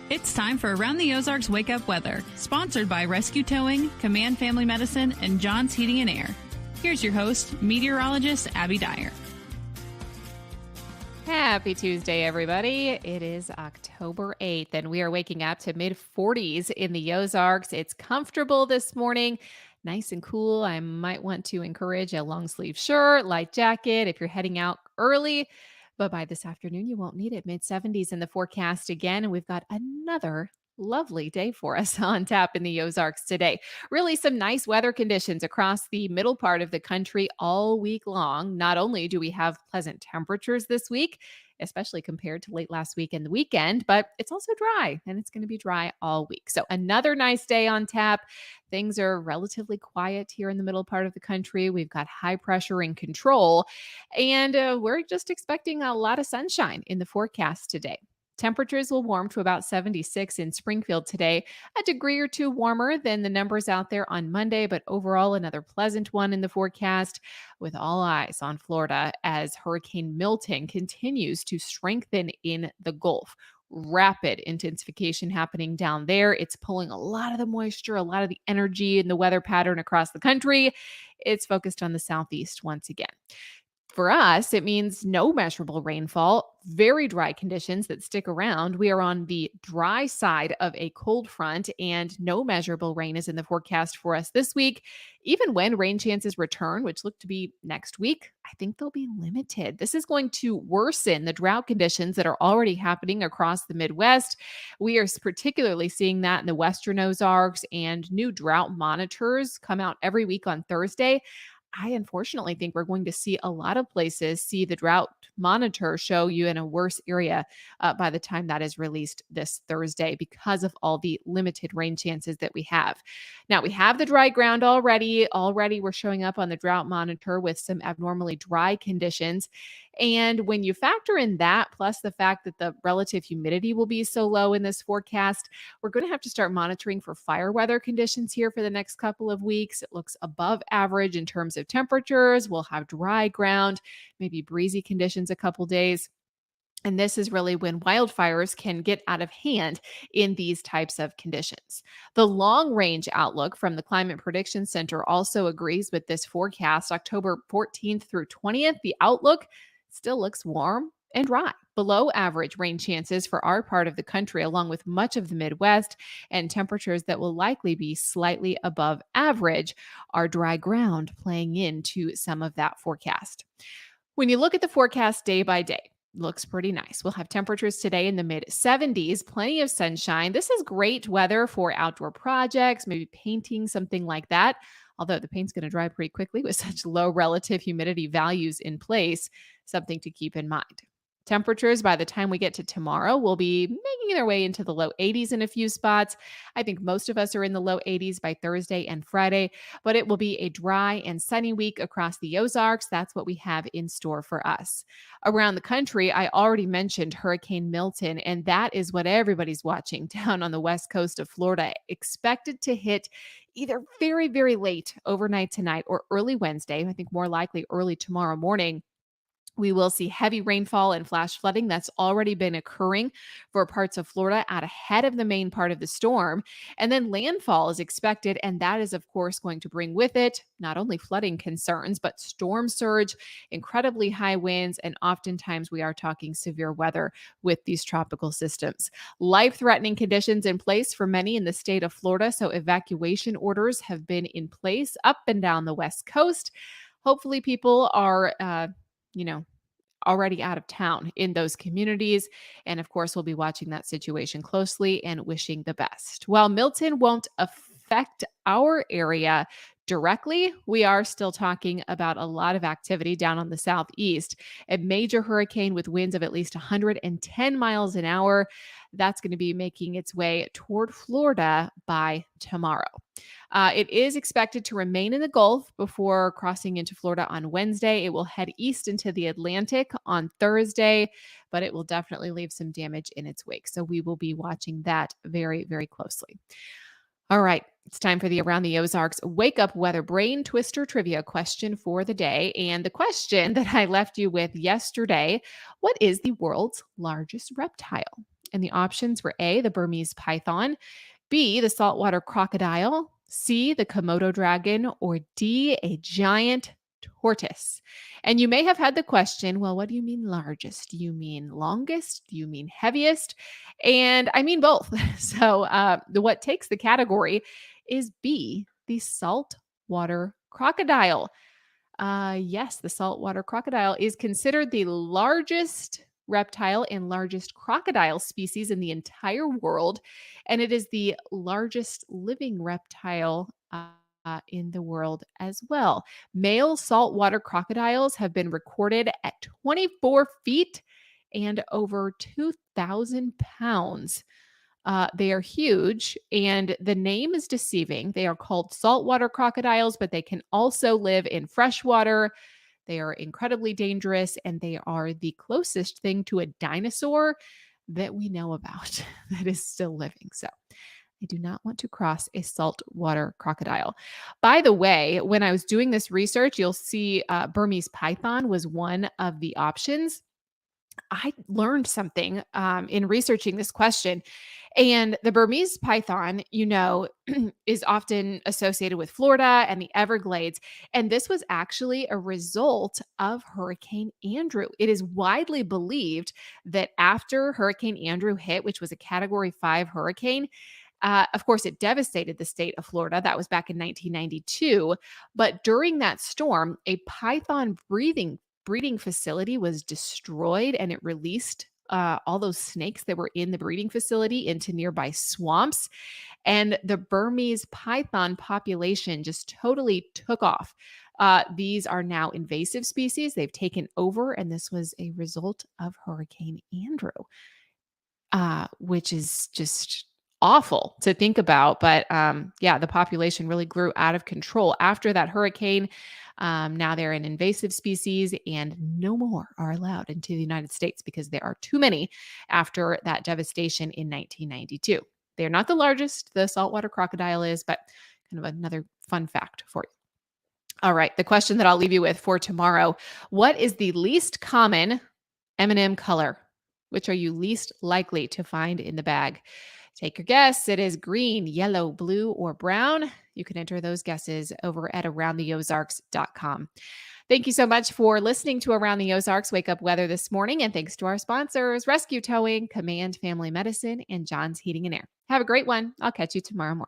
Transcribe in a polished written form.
It's time for Around the Ozarks Wake Up Weather, sponsored by Rescue Towing, Command Family Medicine, and John's Heating and Air. Here's your host, meteorologist Abby Dyer. Happy Tuesday, everybody. It is October 8th, and we are waking up to mid-40s in the Ozarks. It's comfortable this morning, nice and cool. I might want to encourage a long sleeve shirt, light jacket if you're heading out early. But by this afternoon, you won't need it. Mid-70s in the forecast again, and we've got another lovely day for us on tap in the Ozarks today. Really some nice weather conditions across the middle part of the country all week long. Not only do we have pleasant temperatures this week, especially compared to late last week and the weekend, but it's also dry, and it's going to be dry all week. So another nice day on tap. Things are relatively quiet here in the middle part of the country. We've got high pressure in control, and we're just expecting a lot of sunshine in the forecast today. Temperatures will warm to about 76 in Springfield today, a degree or two warmer than the numbers out there on Monday, but overall another pleasant one in the forecast, with all eyes on Florida as Hurricane Milton continues to strengthen in the Gulf. Rapid intensification happening down there. It's pulling a lot of the moisture, a lot of the energy in the weather pattern across the country. It's focused on the southeast once again. For us, it means no measurable rainfall, very dry conditions that stick around. We are on the dry side of a cold front, and no measurable rain is in the forecast for us this week. Even when rain chances return, which look to be next week, I think they'll be limited. This is going to worsen the drought conditions that are already happening across the Midwest. We are particularly seeing that in the Western Ozarks, and new drought monitors come out every week on Thursday. I unfortunately think we're going to see a lot of places see the drought monitor show you in a worse area by the time that is released this Thursday because of all the limited rain chances that we have. Now, we have the dry ground already. Already we're showing up on the drought monitor with some abnormally dry conditions. And when you factor in that, plus the fact that the relative humidity will be so low in this forecast, we're going to have to start monitoring for fire weather conditions here for the next couple of weeks. It looks above average in terms of temperatures. We'll have dry ground, maybe breezy conditions a couple days. And this is really when wildfires can get out of hand in these types of conditions. The long range outlook from the Climate Prediction Center also agrees with this forecast. October 14th through 20th, the outlook still looks warm and dry. Below average rain chances for our part of the country, along with much of the Midwest, and temperatures that will likely be slightly above average, are dry ground playing into some of that forecast. When you look at the forecast day by day, looks pretty nice. We'll have temperatures today in the mid 70s, plenty of sunshine. This is great weather for outdoor projects, maybe painting, something like that. Although the paint's going to dry pretty quickly with such low relative humidity values in place, something to keep in mind. Temperatures by the time we get to tomorrow will be making their way into the low 80s in a few spots. I think most of us are in the low 80s by Thursday and Friday, but it will be a dry and sunny week across the Ozarks. That's what we have in store for us. Around the country, I already mentioned Hurricane Milton, and that is what everybody's watching down on the west coast of Florida. Expected to hit either very, very late overnight tonight or early Wednesday. I think more likely early tomorrow morning. We will see heavy rainfall and flash flooding that's already been occurring for parts of Florida out ahead of the main part of the storm. And then landfall is expected, and that is, of course, going to bring with it not only flooding concerns, but storm surge, incredibly high winds, and oftentimes we are talking severe weather with these tropical systems. Life-threatening conditions in place for many in the state of Florida, so evacuation orders have been in place up and down the West Coast. Hopefully people are already out of town in those communities. And of course, we'll be watching that situation closely and wishing the best. While Milton won't affect our area directly, we are still talking about a lot of activity down on the southeast. A major hurricane with winds of at least 110 miles an hour. That's going to be making its way toward Florida by tomorrow. It is expected to remain in the Gulf before crossing into Florida on Wednesday. It will head east into the Atlantic on Thursday, but it will definitely leave some damage in its wake. So we will be watching that very, very closely. All right, it's time for the Around the Ozarks Wake Up Weather Brain Twister Trivia question for the day. And the question that I left you with yesterday, what is the world's largest reptile? And the options were A, the Burmese python, B, the saltwater crocodile, C, the Komodo dragon, or D, a giant tortoise. And you may have had the question, well, what do you mean largest? Do you mean longest? Do you mean heaviest? And I mean both. So, what takes the category is B, the saltwater crocodile. Yes, the saltwater crocodile is considered the largest reptile and largest crocodile species in the entire world. And it is the largest living reptile in the world as well. Male saltwater crocodiles have been recorded at 24 feet and over 2,000 pounds. They are huge, and the name is deceiving. They are called saltwater crocodiles, but they can also live in freshwater. They are incredibly dangerous, and they are the closest thing to a dinosaur that we know about that is still living. So I do not want to cross a saltwater crocodile. By the way, when I was doing this research, you'll see Burmese python was one of the options. I learned something in researching this question. And the Burmese python, is often associated with Florida and the Everglades. And this was actually a result of Hurricane Andrew. It is widely believed that after Hurricane Andrew hit, which was a Category 5 hurricane, of course, it devastated the state of Florida. That was back in 1992. But during that storm, a python breeding facility was destroyed, and it released all those snakes that were in the breeding facility into nearby swamps. And the Burmese python population just totally took off. These are now invasive species. They've taken over, and this was a result of Hurricane Andrew, which is just awful to think about. But yeah, the population really grew out of control after that hurricane. Now they're an invasive species, and no more are allowed into the United States because there are too many after that devastation in 1992. They're not the largest, the saltwater crocodile is, but kind of another fun fact for you. All right, the question that I'll leave you with for tomorrow: what is the least common M&M color? Which are you least likely to find in the bag? Take your guess. It is green, yellow, blue, or brown. You can enter those guesses over at aroundtheozarks.com. Thank you so much for listening to Around the Ozarks Wake Up Weather this morning. And thanks to our sponsors, Rescue Towing, Command Family Medicine, and John's Heating and Air. Have a great one. I'll catch you tomorrow morning.